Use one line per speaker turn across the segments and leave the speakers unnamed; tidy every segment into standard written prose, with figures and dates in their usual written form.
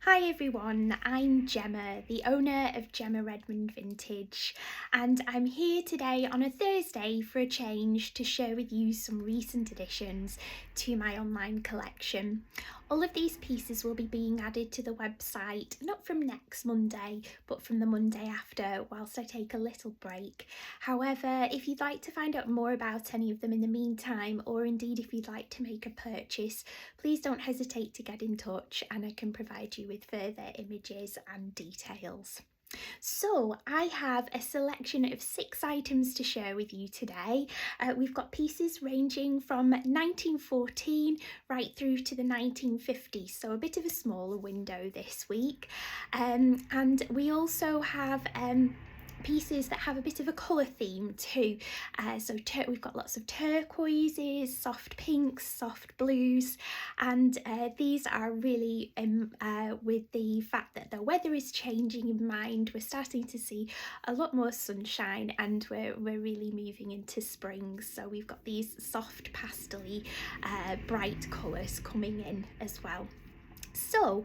Hi everyone, I'm Gemma, the owner of Gemma Redmond Vintage, and I'm here today on a Thursday for a change to share with you some recent additions to my online collection. All of these pieces will be being added to the website, not from next Monday, but from the Monday after, whilst I take a little break. However, if you'd like to find out more about any of them in the meantime, or indeed if you'd like to make a purchase, please don't hesitate to get in touch and I can provide you with further images and details. So I have a selection of 6 items to share with you today. We've got pieces ranging from 1914 right through to the 1950s, so a bit of a smaller window this week. And we also have pieces that have a bit of a colour theme too. We've got lots of turquoises, soft pinks, soft blues, and these are really with the fact that the weather is changing in mind. We're starting to see a lot more sunshine and we're really moving into spring, so we've got these soft pastel-y bright colours coming in as well. So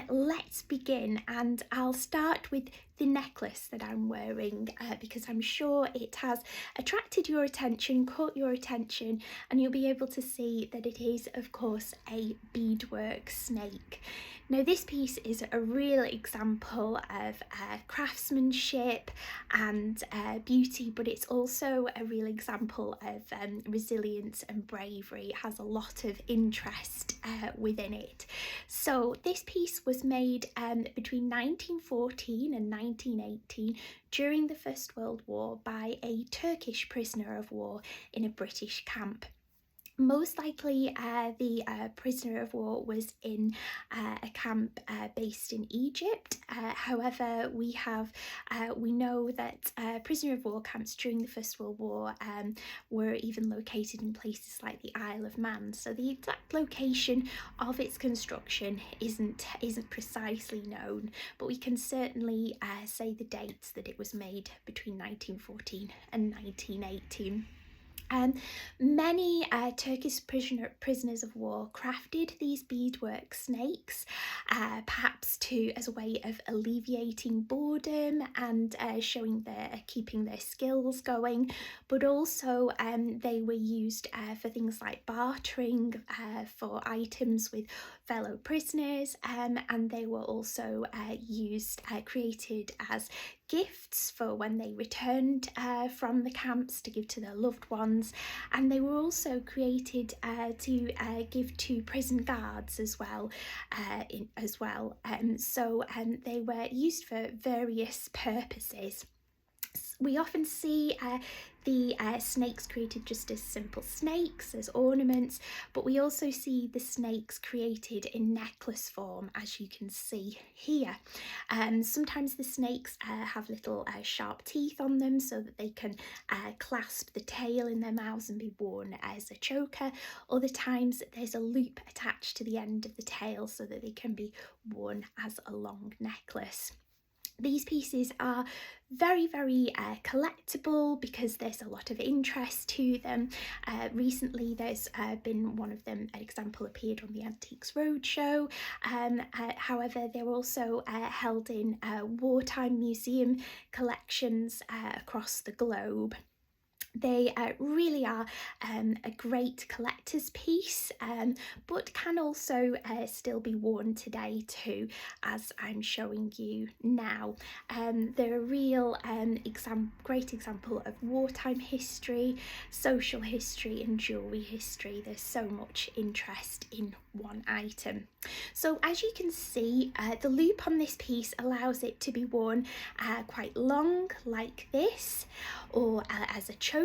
let's begin, and I'll start with the necklace that I'm wearing because I'm sure it has attracted your attention, caught your attention, and you'll be able to see that it is of course a beadwork snake. Now this piece is a real example of craftsmanship and beauty, but it's also a real example of resilience and bravery. It has a lot of interest within it. So this piece was made between 1914 and 1918 during the First World War by a Turkish prisoner of war in a British camp. Most likely the prisoner of war was in a camp based in Egypt. However, we know that prisoner of war camps during the First World War were even located in places like the Isle of Man. So the exact location of its construction isn't precisely known, but we can certainly say the dates that it was made between 1914 and 1918. Many Turkish prisoners of war crafted these beadwork snakes, perhaps as a way of alleviating boredom and keeping their skills going, but also they were used for things like bartering for items with fellow prisoners, and they were also created as gifts for when they returned from the camps to give to their loved ones, and they were also created to give to prison guards as well. They were used for various purposes. We often see the snakes created just as simple snakes, as ornaments, but we also see the snakes created in necklace form, as you can see here. Sometimes the snakes have little sharp teeth on them so that they can clasp the tail in their mouths and be worn as a choker. Other times there's a loop attached to the end of the tail so that they can be worn as a long necklace. These pieces are very collectible because there's a lot of interest to them. Recently there's been one of them, an example appeared on the Antiques Roadshow. However, they're also held in wartime museum collections across the globe. They really are a great collector's piece, but can also still be worn today too, as I'm showing you now. They're a real great example of wartime history, social history and jewellery history. There's so much interest in one item. So as you can see, the loop on this piece allows it to be worn quite long like this, or as a choker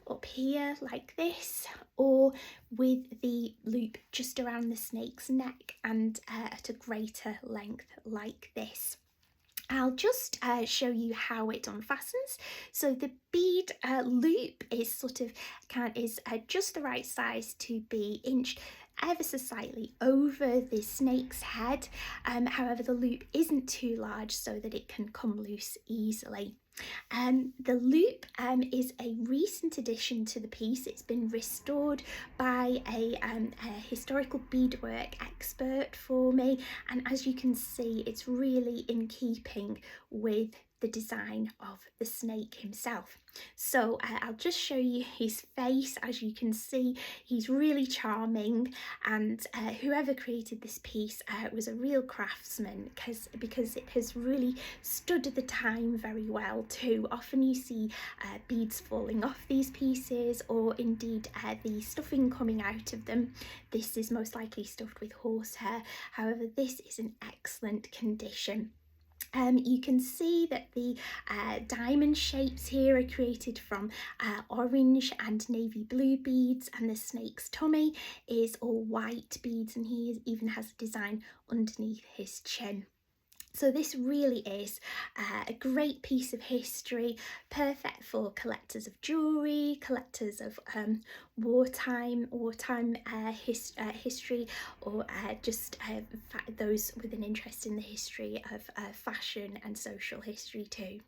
up here like this, or with the loop just around the snake's neck and at a greater length like this. I'll just show you how it unfastens. So the bead loop is just the right size to be inched ever so slightly over the snake's head. However, the loop isn't too large so that it can come loose easily. The loop is a recent addition to the piece. It's been restored by a historical beadwork expert for me, and as you can see, it's really in keeping with the design of the snake himself. So I'll just show you his face. As you can see, he's really charming, and whoever created this piece was a real craftsman, because it has really stood the time very well too. Often you see beads falling off these pieces, or indeed the stuffing coming out of them. This is most likely stuffed with horsehair. However, this is in excellent condition. You can see that the diamond shapes here are created from orange and navy blue beads, and the snake's tummy is all white beads, and he even has a design underneath his chin. So this really is a great piece of history, perfect for collectors of jewellery, collectors of wartime history, or just those with an interest in the history of fashion and social history too.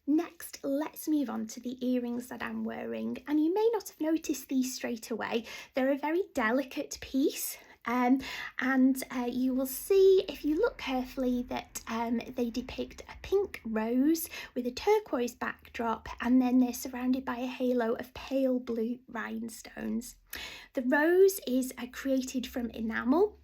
Next, let's move on to the earrings that I'm wearing, and you may not have noticed these straight away. They're a very delicate piece. You will see, if you look carefully, that they depict a pink rose with a turquoise backdrop, and then they're surrounded by a halo of pale blue rhinestones. The rose is created from enamel,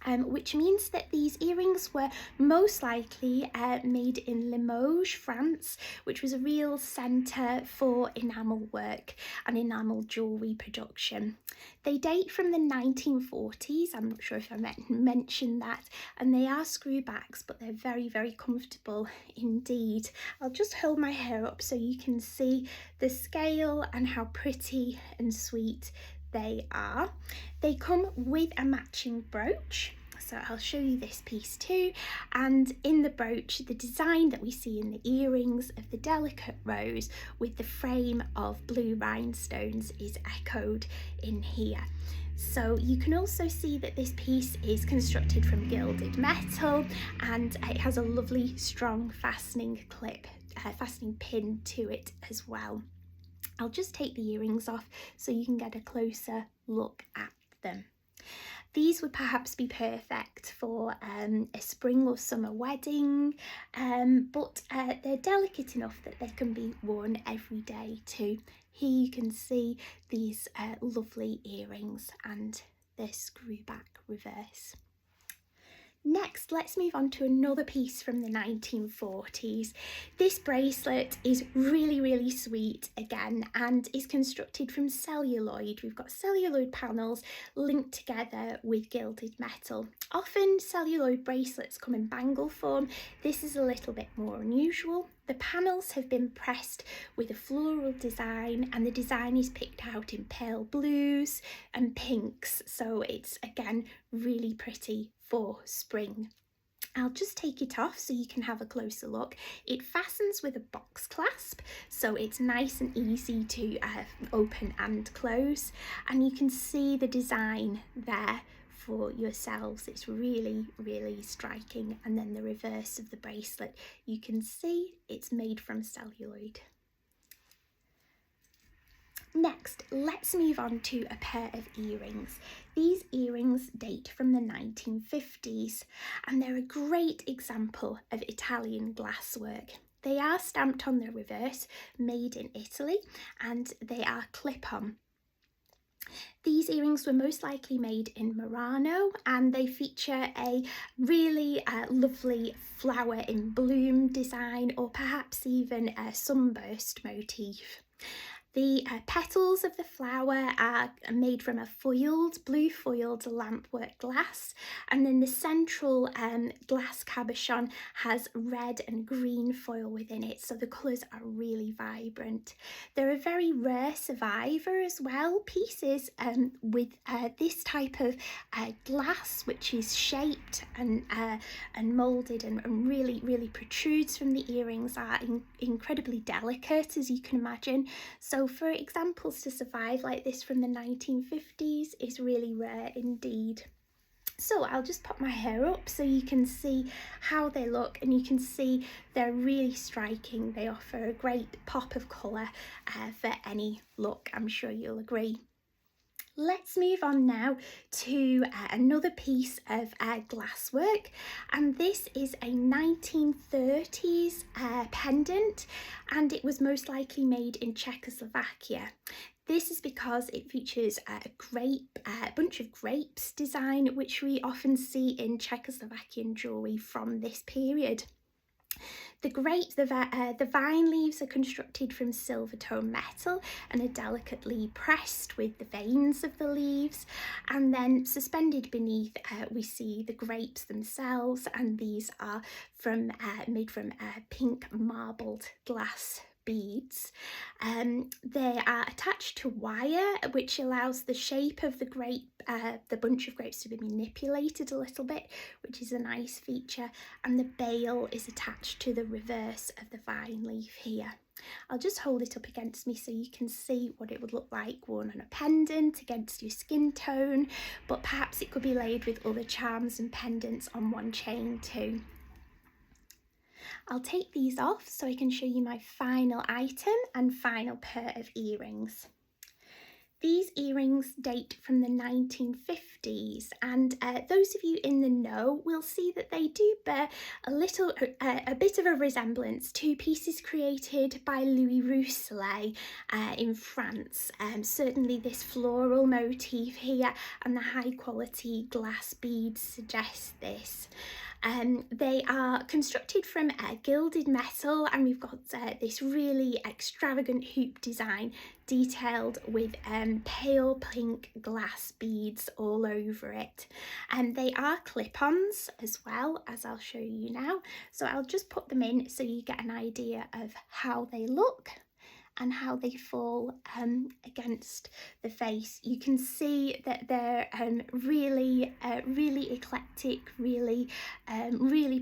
which means that these earrings were most likely made in Limoges, France, which was a real centre for enamel work and enamel jewellery production. They date from the 1940s, I'm not sure if I mentioned that, and they are screwbacks, but they're very, very comfortable indeed. I'll just hold my hair up so you can see the scale and how pretty and sweet they are. They come with a matching brooch, so I'll show you this piece too, and in the brooch, the design that we see in the earrings of the delicate rose with the frame of blue rhinestones is echoed in here. So you can also see that this piece is constructed from gilded metal, and it has a lovely strong fastening pin to it as well. I'll just take the earrings off so you can get a closer look at them. These would perhaps be perfect for a spring or summer wedding, but they're delicate enough that they can be worn every day too. Here you can see these lovely earrings and their screwback reverse. Next, let's move on to another piece from the 1940s. This bracelet is really, really sweet again, and is constructed from celluloid. We've got celluloid panels linked together with gilded metal. Often celluloid bracelets come in bangle form. This is a little bit more unusual. The panels have been pressed with a floral design, and the design is picked out in pale blues and pinks, so it's again really pretty for spring. I'll just take it off so you can have a closer look. It fastens with a box clasp, so it's nice and easy to open and close, and you can see the design there for yourselves. It's really, really striking. And then the reverse of the bracelet, you can see it's made from celluloid. Next, let's move on to a pair of earrings. These earrings date from the 1950s, and they're a great example of Italian glasswork. They are stamped on the reverse, made in Italy, and they are clip-on. These earrings were most likely made in Murano, and they feature a really lovely flower in bloom design, or perhaps even a sunburst motif. The petals of the flower are made from a blue foiled lampwork glass, and then the central glass cabochon has red and green foil within it, so the colours are really vibrant. They're a very rare survivor as well. Pieces with this type of glass, which is shaped and moulded and really, really protrudes from the earrings, are incredibly delicate, as you can imagine. So for examples to survive like this from the 1950s is really rare indeed. So I'll just pop my hair up so you can see how they look, and you can see they're really striking. They offer a great pop of colour for any look, I'm sure you'll agree. Let's move on now to another piece of glasswork, and this is a 1930s pendant, and it was most likely made in Czechoslovakia. This is because it features a bunch of grapes design, which we often see in Czechoslovakian jewellery from this period. The vine leaves are constructed from silver tone metal and are delicately pressed with the veins of the leaves, and then suspended beneath we see the grapes themselves, and these are made from pink marbled glass beads. They are attached to wire, which allows the shape of the bunch of grapes to be manipulated a little bit, which is a nice feature, and the bail is attached to the reverse of the vine leaf here. I'll just hold it up against me so you can see what it would look like worn on a pendant against your skin tone, but perhaps it could be laid with other charms and pendants on one chain too. I'll take these off so I can show you my final item and final pair of earrings. These earrings date from the 1950s, and those of you in the know will see that they do bear a bit of a resemblance to pieces created by Louis Rousselet in France. Certainly this floral motif here and the high quality glass beads suggest this. They are constructed from gilded metal, and we've got this really extravagant hoop design detailed with pale pink glass beads all over it. And they are clip-ons as well, as I'll show you now. So I'll just put them in so you get an idea of how they look and how they fall against the face. You can see that they're really eclectic, really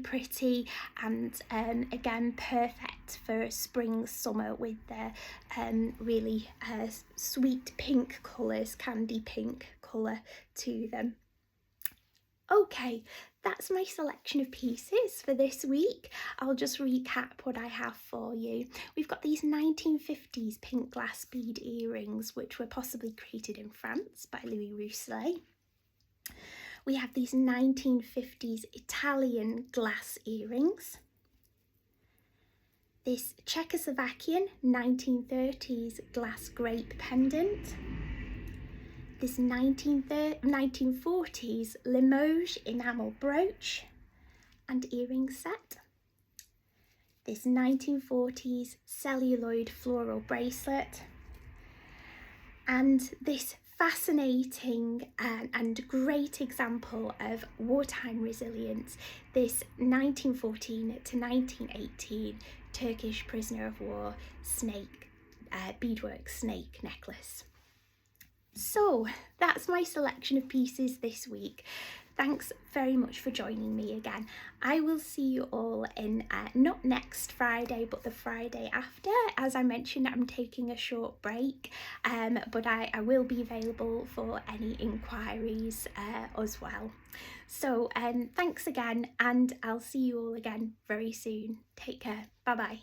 pretty, and again perfect for spring, summer with their really sweet pink colours, candy pink colour to them. Okay, that's my selection of pieces for this week. I'll just recap what I have for you. We've got these 1950s pink glass bead earrings, which were possibly created in France by Louis Rousselet. We have these 1950s Italian glass earrings. This Czechoslovakian 1930s glass grape pendant. This 1940s Limoges enamel brooch and earring set. This 1940s celluloid floral bracelet. And this fascinating and great example of wartime resilience, this 1914 to 1918 Turkish prisoner of war beadwork snake necklace. So that's my selection of pieces this week. Thanks very much for joining me again. I will see you all in not next Friday but the Friday after. As I mentioned, I'm taking a short break, but I will be available for any inquiries as well. So thanks again, and I'll see you all again very soon. Take care. Bye bye.